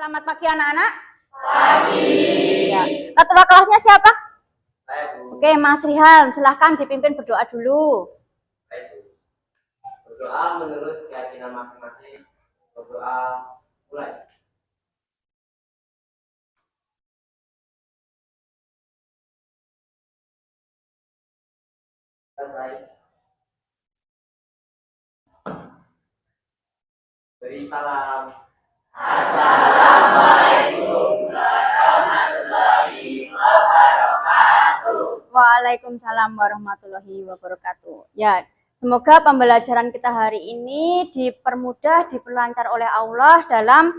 Selamat pagi anak-anak. Pagi. Ya. Ketua kelasnya siapa? Saya, Bu. Oke, Mas Rihan, silahkan dipimpin berdoa dulu. Baik, Bu. Berdoa menurut keyakinan masing-masing. Berdoa mulai. Selesai. Beri salam. Assalamualaikum warahmatullahi wabarakatuh. Waalaikumsalam warahmatullahi wabarakatuh. Ya, semoga pembelajaran kita hari ini dipermudah, diperlancar oleh Allah dalam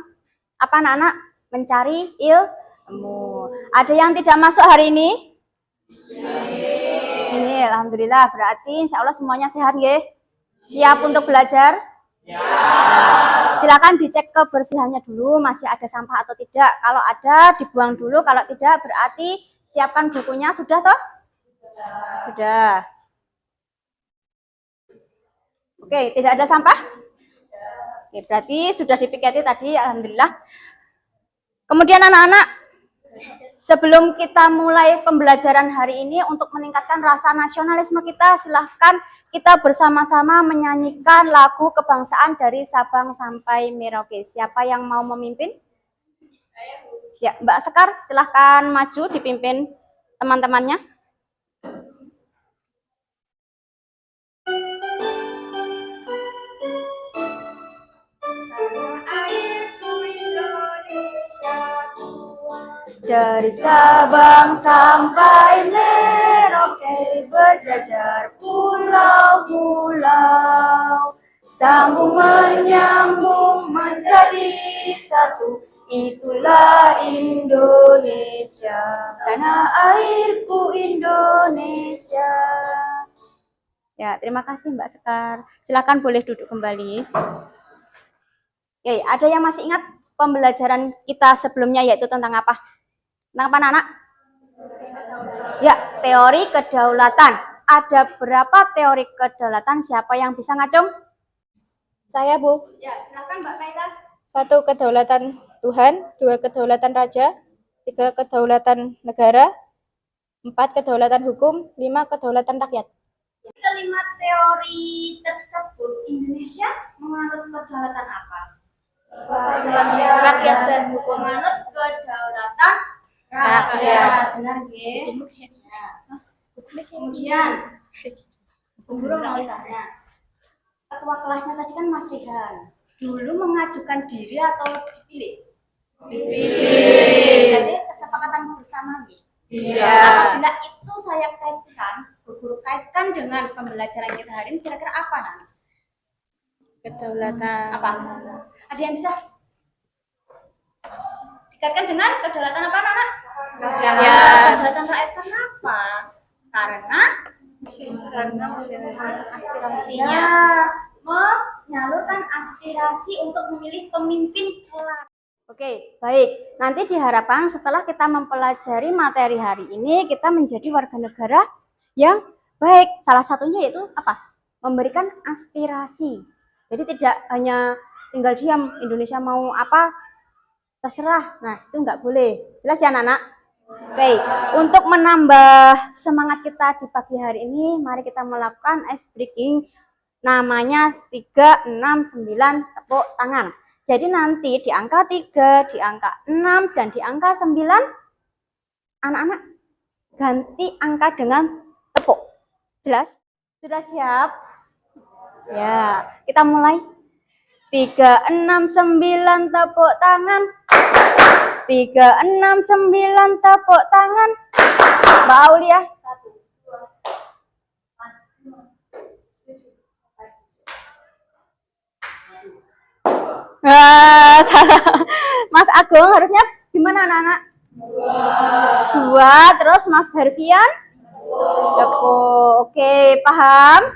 apa anak-anak? Mencari ilmu. Ada yang tidak masuk hari ini? Ini alhamdulillah, berarti insya Allah semuanya sehat ya? Siap untuk belajar? Silakan dicek kebersihannya dulu, masih ada sampah atau tidak. Kalau ada, dibuang dulu. Kalau tidak, berarti siapkan bukunya. Sudah toh? Sudah. Oke, tidak ada sampah? Oke, berarti sudah dipiketi tadi, alhamdulillah. Kemudian anak-anak, sebelum kita mulai pembelajaran hari ini, untuk meningkatkan rasa nasionalisme kita, silahkan kita bersama-sama menyanyikan lagu kebangsaan dari Sabang sampai Merauke. Siapa yang mau memimpin? Ya, Mbak Sekar, silahkan maju dipimpin teman-temannya. Dari Sabang sampai Merauke berjajar pulau-pulau, sambung menyambung menjadi satu, itulah Indonesia, tanah airku Indonesia. Ya, terima kasih Mbak Sekar. Silakan boleh duduk kembali. Oke, ada yang masih ingat pembelajaran kita sebelumnya yaitu tentang apa? Tentang apa anak? Ya, teori kedaulatan. Ada berapa teori kedaulatan? Siapa yang bisa ngacung? Saya, Bu. Ya, silakan Mbak Laila. 1. Kedaulatan Tuhan. 2. Kedaulatan Raja. 3. Kedaulatan negara. 4. Kedaulatan hukum. 5. Kedaulatan rakyat. Kelima teori tersebut Indonesia menganut kedaulatan apa? Rakyat dan hukum. Menganut kedaulatan rakyat. Benar, ya? Kemudian, guru mau tanya. Ketua kelasnya tadi kan Mas Rihan. Dulu mengajukan diri atau dipilih? Dipilih. Jadi kesepakatan bersama nih. Iya. Apabila itu saya kaitkan, guru kaitkan dengan pembelajaran kita hari ini, kira-kira apa nanti? Kedaulatan. Apa? Ada yang bisa dikaitkan dengan kedaulatan apa, anak? Rakyat. Kedaulatan rakyat kenapa? Karena aspirasinya menyalurkan aspirasi untuk memilih pemimpin kelas. Oke, baik. Nanti diharapkan setelah kita mempelajari materi hari ini, kita menjadi warga negara yang baik. Salah satunya yaitu apa? Memberikan aspirasi. Jadi tidak hanya tinggal diam, Indonesia mau apa, terserah. Nah, itu nggak boleh. Jelas ya anak-anak? Baik, untuk menambah semangat kita di pagi hari ini, mari kita melakukan ice breaking namanya 369 tepuk tangan. Jadi nanti di angka 3, di angka 6, dan di angka 9, anak-anak ganti angka dengan tepuk. Jelas? Sudah siap? Ya, kita mulai. 369 tepuk tangan. 369 tepuk tangan. Mbak Aulia. 1, 2, 4, 5, 6, 7. Salah. Mas Agung harusnya gimana anak-anak? 2. Terus Mas Herfian? Oke, paham?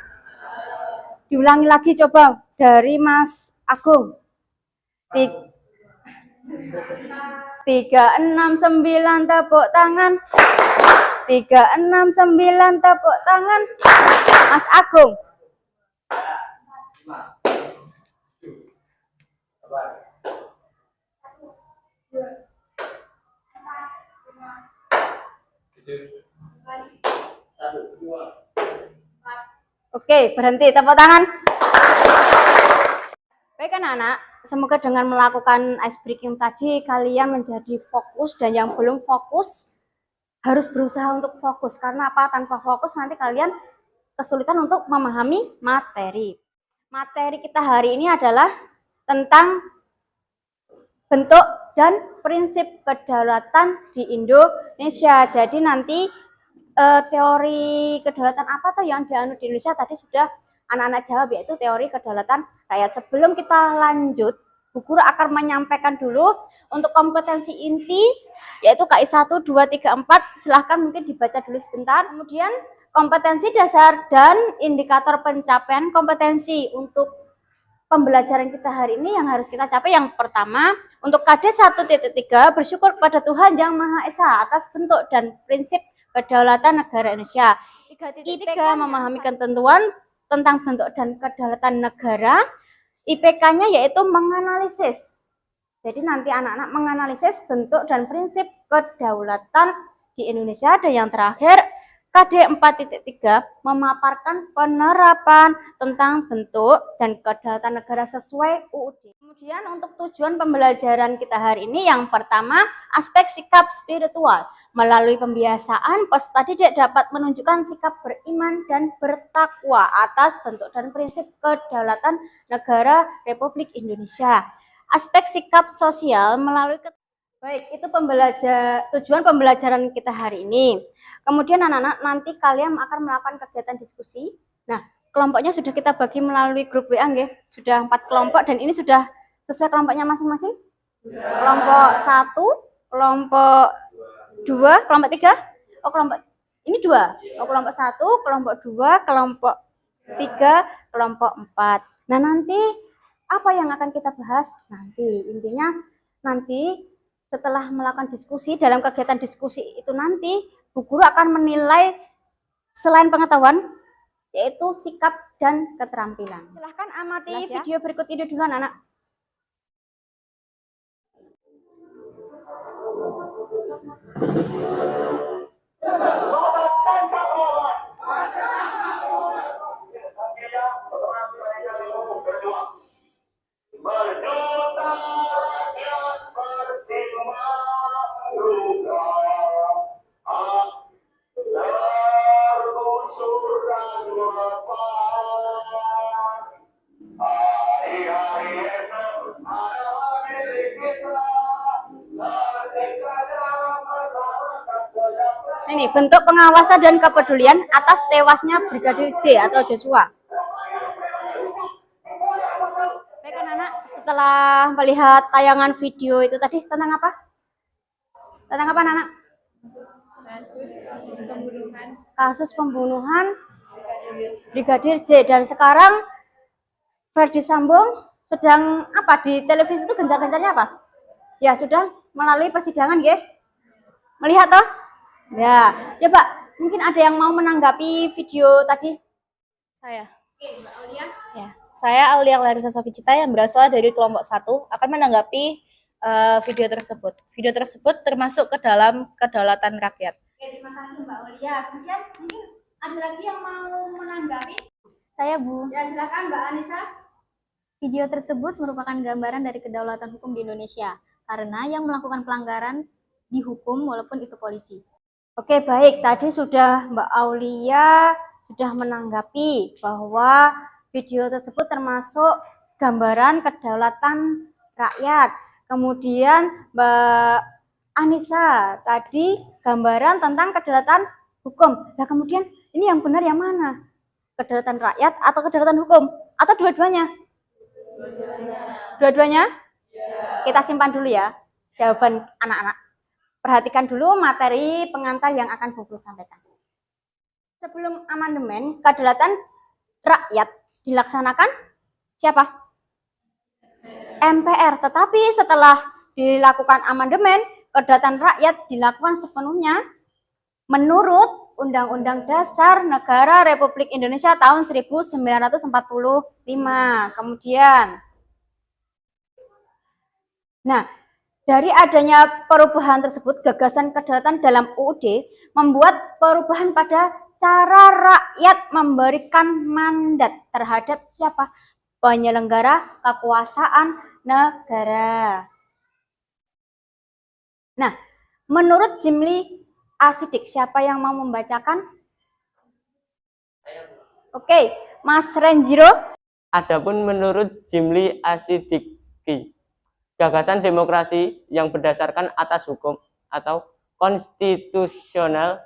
Diulangi lagi coba dari Mas Agung. 369 tepuk tangan. 369 tepuk tangan. Mas Agung. Oke, berhenti, tepuk tangan. Baik anak-anak, semoga dengan melakukan ice breaking tadi kalian menjadi fokus, dan yang belum fokus harus berusaha untuk fokus. Karena apa? Tanpa fokus nanti kalian kesulitan untuk memahami materi. Materi kita hari ini adalah tentang bentuk dan prinsip kedaulatan di Indonesia. Jadi nanti teori kedaulatan apa tuh yang dianut di Indonesia tadi sudah anak-anak jawab, yaitu teori kedaulatan rakyat. Sebelum kita lanjut, Bu Guru akan menyampaikan dulu untuk kompetensi inti, yaitu KI 1, 2, 3, 4. Silahkan mungkin dibaca dulu sebentar. Kemudian kompetensi dasar dan indikator pencapaian kompetensi untuk pembelajaran kita hari ini yang harus kita capai. Yang pertama, untuk KD 1.3, bersyukur kepada Tuhan Yang Maha Esa atas bentuk dan prinsip kedaulatan negara Indonesia. 3.3, memahami ketentuan tentang bentuk dan kedaulatan negara. IPK-nya yaitu menganalisis. Jadi nanti anak-anak menganalisis bentuk dan prinsip kedaulatan di Indonesia. Dan yang terakhir, KD 4.3, memaparkan penerapan tentang bentuk dan kedaulatan negara sesuai UUD. Kemudian untuk tujuan pembelajaran kita hari ini, yang pertama, aspek sikap spiritual. Melalui pembiasaan, peserta didik dapat menunjukkan sikap beriman dan bertakwa atas bentuk dan prinsip kedaulatan negara Republik Indonesia. Aspek sikap sosial melalui baik, itu tujuan pembelajaran kita hari ini. Kemudian anak-anak nanti kalian akan melakukan kegiatan diskusi. Nah, kelompoknya sudah kita bagi melalui grup WA nggih. Sudah 4 kelompok dan ini sudah sesuai kelompoknya masing-masing. Kelompok 1, kelompok 2, kelompok 3. Oh, kelompok ini 2. Oh, kelompok 1, kelompok 2, kelompok 3, kelompok 4. Nah, nanti apa yang akan kita bahas? Nanti intinya nanti setelah melakukan diskusi, dalam kegiatan diskusi itu nanti Bu Guru akan menilai selain pengetahuan, yaitu sikap dan keterampilan. Silahkan amati video berikut ini dulu anak-anak. Ini bentuk pengawasan dan kepedulian atas tewasnya Brigadir J atau Joshua. Baik anak-anak, setelah melihat tayangan video itu tadi tentang apa? Tentang apa anak-anak? Kasus pembunuhan Brigadir J. Dan sekarang Verdi Sambo sedang apa di televisi itu, gencar-gencarnya apa? Ya sudah melalui persidangan ya. Melihat toh? Ya, coba mungkin ada yang mau menanggapi video tadi? Saya. Oke, Mbak Aulia. Ya, saya Aulia Larissa Soficita yang berasal dari kelompok 1 akan menanggapi video tersebut. Video tersebut termasuk ke dalam kedaulatan rakyat. Oke, terima kasih Mbak Aulia. Kemudian mungkin ada lagi yang mau menanggapi? Saya Bu. Ya, silakan Mbak Anissa. Video tersebut merupakan gambaran dari kedaulatan hukum di Indonesia karena yang melakukan pelanggaran dihukum walaupun itu polisi. Oke, baik. Tadi sudah Mbak Aulia sudah menanggapi bahwa video tersebut termasuk gambaran kedaulatan rakyat. Kemudian Mbak Anissa tadi gambaran tentang kedaulatan hukum. Nah, kemudian ini yang benar yang mana? Kedaulatan rakyat atau kedaulatan hukum? Atau dua-duanya? Dua-duanya? Kita simpan dulu ya jawaban anak-anak. Perhatikan dulu materi pengantar yang akan Bu Guru sampaikan. Sebelum amandemen, kedaulatan rakyat dilaksanakan siapa? MPR. Tetapi setelah dilakukan amandemen, kedaulatan rakyat dilakukan sepenuhnya menurut Undang-Undang Dasar Negara Republik Indonesia tahun 1945. Kemudian, nah, Dari adanya perubahan tersebut, gagasan kedaulatan dalam UUD membuat perubahan pada cara rakyat memberikan mandat terhadap siapa? Penyelenggara kekuasaan negara. Nah, menurut Jimli Asidik, siapa yang mau membacakan? Oke, Mas Renjiro. Adapun menurut Jimli Asidiki, gagasan demokrasi yang berdasarkan atas hukum atau konstitusional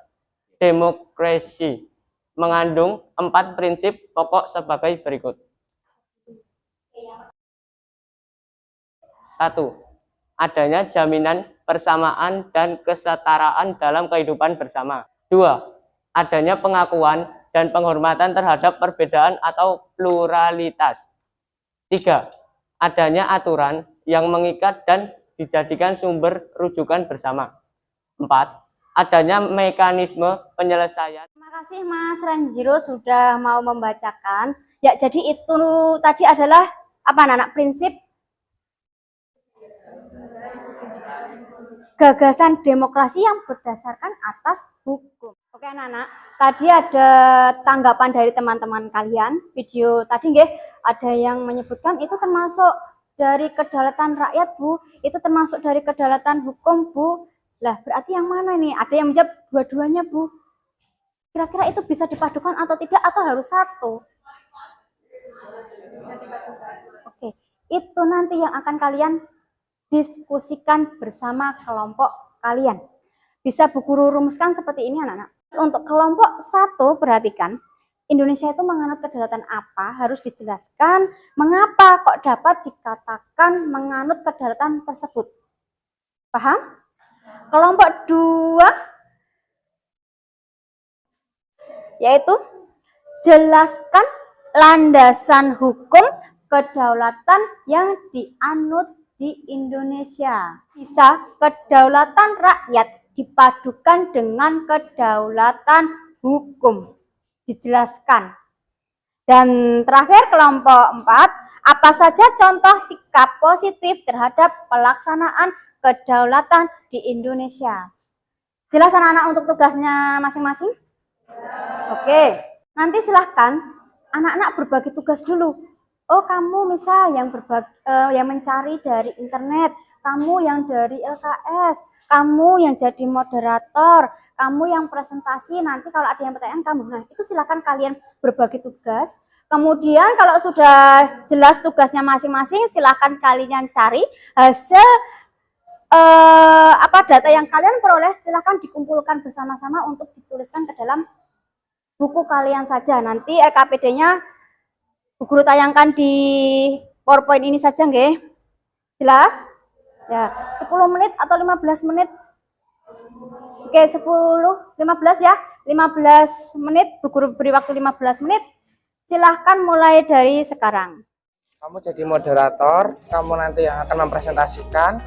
demokrasi mengandung 4 prinsip pokok sebagai berikut. 1. Adanya jaminan persamaan dan kesetaraan dalam kehidupan bersama. 2. Adanya pengakuan dan penghormatan terhadap perbedaan atau pluralitas. 3. Adanya aturan yang mengikat dan dijadikan sumber rujukan bersama. 4. Adanya mekanisme penyelesaian. Terima kasih Mas Renjiro sudah mau membacakan. Ya, jadi itu tadi adalah apa anak-anak prinsip gagasan demokrasi yang berdasarkan atas hukum. Oke anak-anak, tadi ada tanggapan dari teman-teman kalian. Video tadi nggih, ada yang menyebutkan itu termasuk dari kedaulatan rakyat, Bu. Itu termasuk dari kedaulatan hukum, Bu. Lah, berarti yang mana nih? Ada yang menjawab dua-duanya, Bu. Kira-kira itu bisa dipadukan atau tidak, atau harus satu? Oke, itu nanti yang akan kalian diskusikan bersama kelompok kalian. Bisa Bu Guru rumuskan seperti ini anak-anak. Untuk kelompok 1, perhatikan. Indonesia itu menganut kedaulatan apa? Harus dijelaskan mengapa kok dapat dikatakan menganut kedaulatan tersebut. Paham? Kelompok 2, yaitu jelaskan landasan hukum kedaulatan yang dianut di Indonesia. Bisa kedaulatan rakyat dipadukan dengan kedaulatan hukum. Dijelaskan. Dan terakhir kelompok 4, apa saja contoh sikap positif terhadap pelaksanaan kedaulatan di Indonesia. Jelas anak-anak untuk tugasnya masing-masing? Oke, nanti silahkan anak-anak berbagi tugas dulu. Oh, kamu misal yang yang mencari dari internet, kamu yang dari LKS, kamu yang jadi moderator, kamu yang presentasi, nanti kalau ada yang pertanyaan kamu. Nah, itu silahkan kalian berbagi tugas. Kemudian kalau sudah jelas tugasnya masing-masing, silahkan kalian cari hasil data yang kalian peroleh, silahkan dikumpulkan bersama-sama untuk dituliskan ke dalam buku kalian saja. Nanti KPD-nya Bu Guru tayangkan di PowerPoint ini saja, nggih. Jelas? Ya, 10 menit atau 15 menit? Oke, 10, 15 ya. 15 menit, Bu Guru beri waktu 15 menit. Silahkan mulai dari sekarang. Kamu jadi moderator, kamu nanti yang akan mempresentasikan,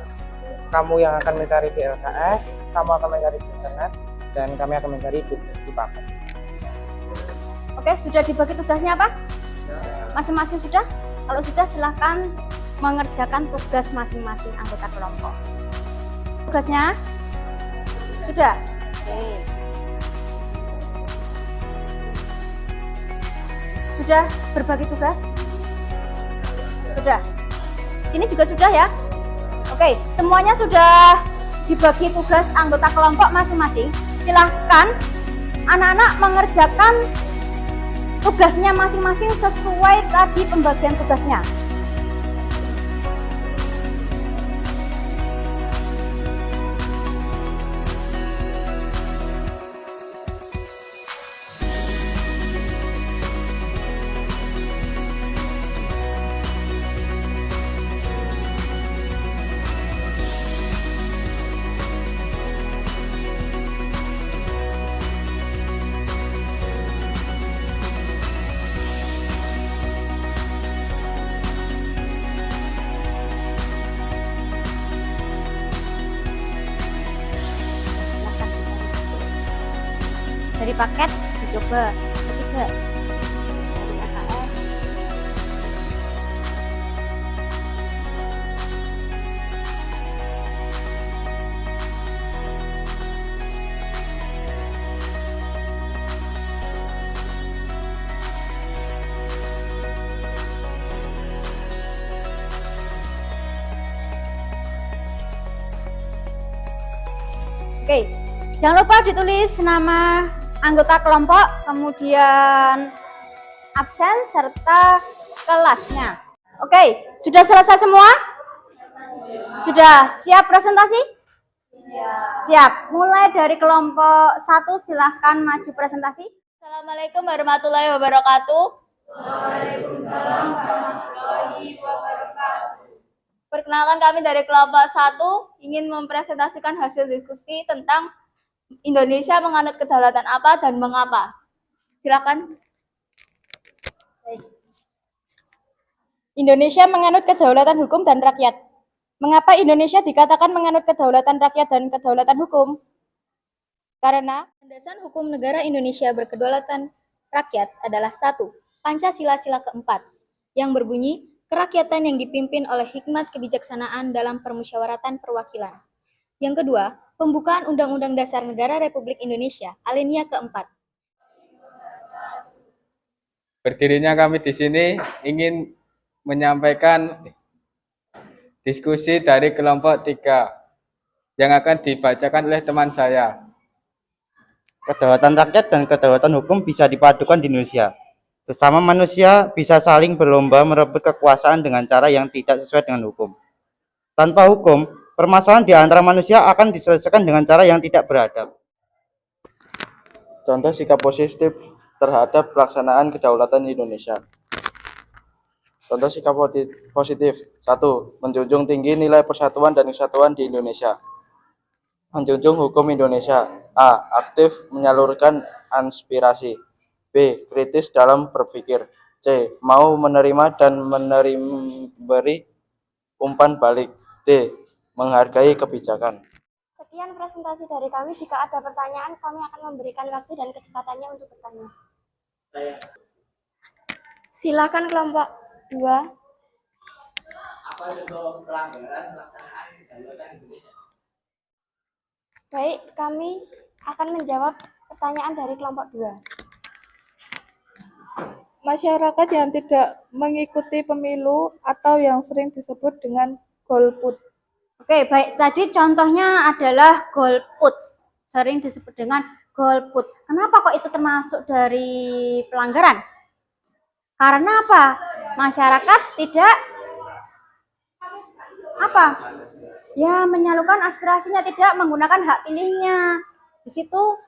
kamu yang akan mencari di LKS, kamu akan mencari di internet, dan kami akan mencari di paket. Oke, sudah dibagi tugasnya apa? Masing-masing sudah? Kalau sudah silahkan mengerjakan tugas masing-masing anggota kelompok. Tugasnya? Sudah? Oke. Sudah berbagi tugas? Sudah? Sini juga sudah ya? Oke, semuanya sudah dibagi tugas anggota kelompok masing-masing. Silahkan anak-anak mengerjakan tugasnya masing-masing sesuai tadi pembagian tugasnya. Dari paket dicoba ketiga dari AKS. Oke, jangan lupa ditulis nama anggota kelompok, kemudian absen serta kelasnya. Oke, sudah selesai semua? Sudah siap presentasi? Siap. Mulai dari kelompok 1 silahkan maju presentasi. Assalamualaikum warahmatullahi wabarakatuh. Waalaikumsalam warahmatullahi wabarakatuh. Perkenalkan, kami dari kelompok 1 ingin mempresentasikan hasil diskusi tentang Indonesia menganut kedaulatan apa dan mengapa. Silakan. Indonesia menganut kedaulatan hukum dan rakyat. Mengapa Indonesia dikatakan menganut kedaulatan rakyat dan kedaulatan hukum? Karena landasan hukum negara Indonesia berkedaulatan rakyat adalah 1. Pancasila sila keempat, yang berbunyi kerakyatan yang dipimpin oleh hikmat kebijaksanaan dalam permusyawaratan perwakilan. Yang kedua, pembukaan Undang-Undang Dasar Negara Republik Indonesia, alinea keempat. Berdirinya kami di sini ingin menyampaikan diskusi dari kelompok 3 yang akan dibacakan oleh teman saya. Kedaulatan rakyat dan kedaulatan hukum bisa dipadukan di Indonesia. Sesama manusia bisa saling berlomba merebut kekuasaan dengan cara yang tidak sesuai dengan hukum. Tanpa hukum, permasalahan di antara manusia akan diselesaikan dengan cara yang tidak beradab. Contoh sikap positif terhadap pelaksanaan kedaulatan Indonesia. Contoh sikap positif. 1. Menjunjung tinggi nilai persatuan dan kesatuan di Indonesia. Menjunjung hukum Indonesia. A. Aktif menyalurkan aspirasi. B. Kritis dalam berpikir. C. Mau menerima dan memberi umpan balik. D. Menghargai kebijakan. Sekian presentasi dari kami. Jika ada pertanyaan, kami akan memberikan waktu dan kesempatannya untuk bertanya. Silakan kelompok 2. Apa bentuk pelanggaran pelaksanaan kedaulatan Indonesia? Baik, kami akan menjawab pertanyaan dari kelompok 2. Masyarakat yang tidak mengikuti pemilu atau yang sering disebut dengan golput. Oke, baik. Tadi contohnya adalah golput. Sering disebut dengan golput. Kenapa kok itu termasuk dari pelanggaran? Karena apa? Masyarakat tidak apa? Ya, menyalurkan aspirasinya, tidak menggunakan hak pilihnya. Di situ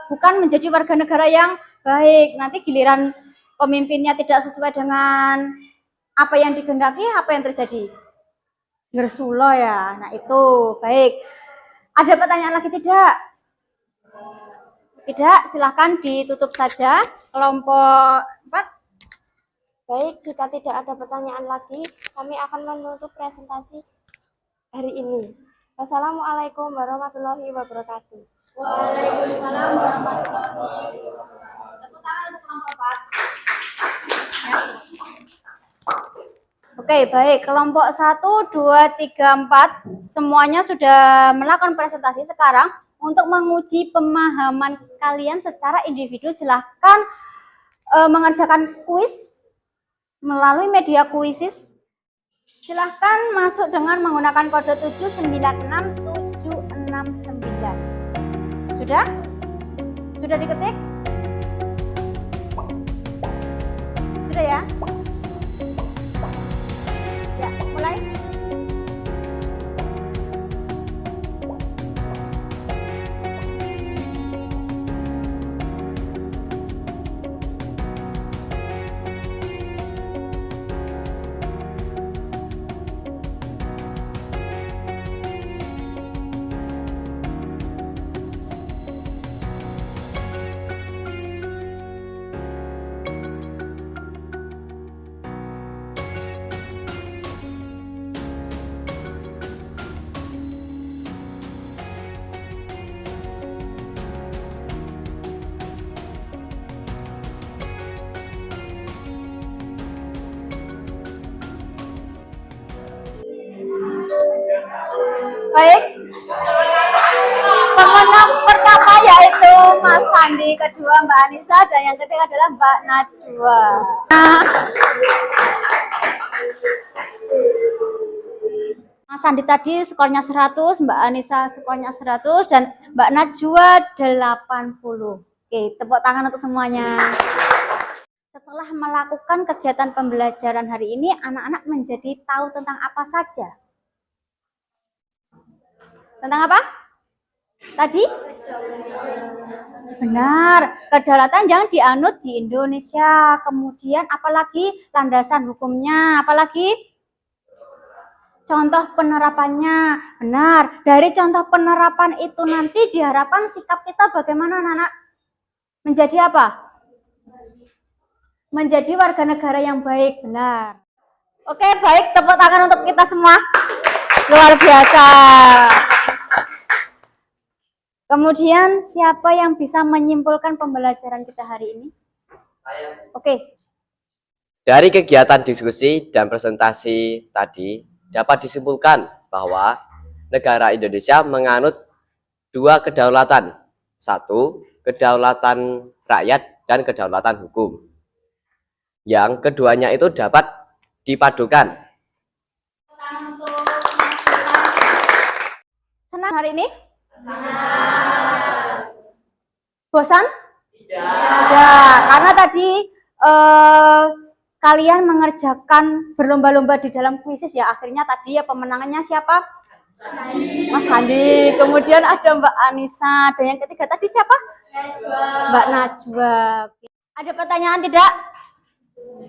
bukan menjadi warga negara yang baik. Nanti giliran pemimpinnya tidak sesuai dengan apa yang dikehendaki, apa yang terjadi? Ngersulo ya. Nah, itu baik. Ada pertanyaan lagi tidak? Tidak, silahkan ditutup saja kelompok 4. Baik, jika tidak ada pertanyaan lagi, kami akan menutup presentasi hari ini. Wassalamualaikum warahmatullahi wabarakatuh. Waalaikumsalam warahmatullahi wabarakatuh. Tepuk tangan untuk kelompok 4. Oke, baik. Kelompok 1, 2, 3, 4 semuanya sudah melakukan presentasi. Sekarang untuk menguji pemahaman kalian secara individu, silahkan mengerjakan kuis melalui media kuisis. Silahkan masuk dengan menggunakan kode 796769. Sudah? Sudah diketik? Sudah ya? Ya, mulai. Baik, pemenang pertama yaitu Mas Sandi, kedua Mbak Anissa, dan yang ketiga adalah Mbak Najwa. Mas Andi tadi skornya 100, Mbak Anissa skornya 100, dan Mbak Najwa 80. Oke, tepuk tangan untuk semuanya. Setelah melakukan kegiatan pembelajaran hari ini, anak-anak menjadi tahu tentang apa saja? Tentang apa? Tadi? Benar, kedaulatan yang dianut di Indonesia. Kemudian apalagi landasan hukumnya, apalagi? Contoh penerapannya. Benar, dari contoh penerapan itu nanti diharapkan sikap kita bagaimana, anak-anak? Menjadi apa? Menjadi warga negara yang baik. Benar. Oke, baik, tepuk tangan untuk kita semua. Luar biasa. Kemudian siapa yang bisa menyimpulkan pembelajaran kita hari ini? Oke. Dari kegiatan diskusi dan presentasi tadi dapat disimpulkan bahwa negara Indonesia menganut dua kedaulatan. Satu, kedaulatan rakyat dan kedaulatan hukum. Yang keduanya itu dapat dipadukan. Senang hari ini? Bosan? Tidak, karena tadi kalian mengerjakan berlomba-lomba di dalam kuisis ya. Akhirnya tadi ya pemenangannya siapa? Mas Andi. Kemudian ada Mbak Anissa. Dan yang ketiga tadi siapa? Mbak Najwa. Ada pertanyaan tidak?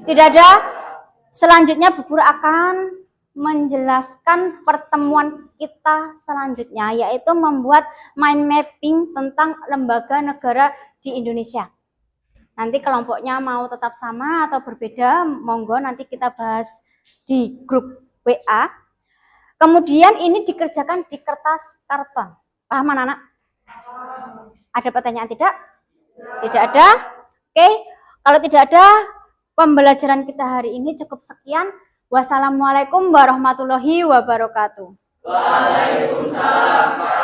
Tidak ada? Selanjutnya Bu Guru akan menjelaskan pertemuan kita selanjutnya, yaitu membuat mind mapping tentang lembaga negara di Indonesia. Nanti kelompoknya mau tetap sama atau berbeda, monggo nanti kita bahas di grup WA. Kemudian ini dikerjakan di kertas karton. Paham anak-anak? Ada pertanyaan tidak? Tidak ada? Oke, kalau tidak ada, pembelajaran kita hari ini cukup sekian. Wassalamualaikum warahmatullahi wabarakatuh. Waalaikumsalam.